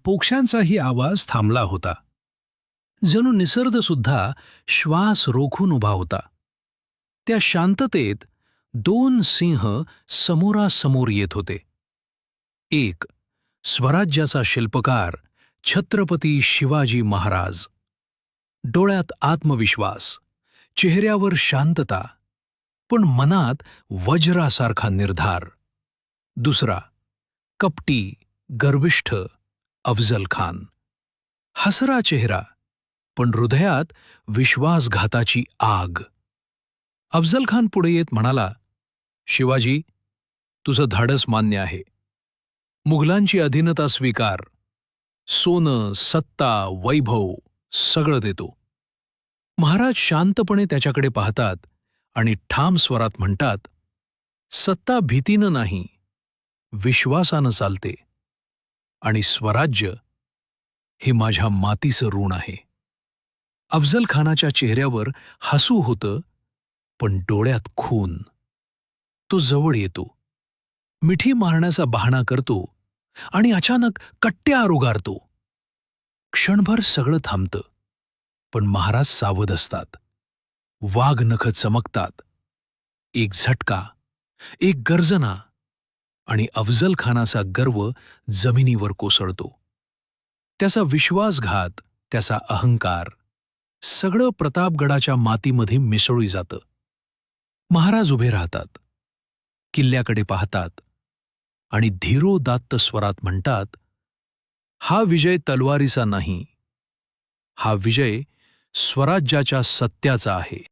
पोक्षांचाही आवाज थांबला होता. जणू निसर्ग सुद्धा श्वास रोखून उभा होता. त्या शांततेत दोन सिंह समोरासमोर येत होते. एक स्वराज्याचा शिल्पकार छत्रपती शिवाजी महाराज, डोळ्यात आत्मविश्वास, चेहऱ्यावर शांतता, पण मनात वज्रासारखा निर्धार. दुसरा कपटी, गर्विष्ठ अफजल खान, हसरा चेहरा पण हृदयात विश्वासघाताची आग. अफजल खान पुढे येत म्हणाला, शिवाजी, तुझं धाडस मान्य आहे. मुघलांची अधीनता स्वीकार. सोनं, सत्ता, वैभव सगळं देतो. महाराज शांतपणे त्याच्याकडे पाहतात आणि ठाम स्वरात म्हणतात, सत्ता भीतीनं नाही, विश्वासानं चालते, आणि स्वराज्य हे माझ्या मातीचं ऋण आहे. अफजल खानाच्या चेहऱ्यावर हसू होतं, पण डोळ्यात खून. तो जवळ येतो, मिठी मारण्याचा बहाणा करतो आणि अचानक कट्ट्यावर उगारतो. क्षणभर सगळं थांबतं, पण महाराज सावध असतात. वाघ नख चमकतात. एक झटका, एक गर्जना, आणि अफजल खानाचा गर्व जमिनीवर कोसळतो. त्याचा विश्वासघात, त्याचा अहंकार, सगळं प्रतापगडाच्या मातीमध्ये मिसळून जातं. महाराज उभे राहतात, किल्ल्याकडे पाहतात आणि धीरोदात्त स्वरात म्हणतात, हा विजय तलवारीचा नाही, हा विजय स्वराज्याच्या सत्याचा आहे.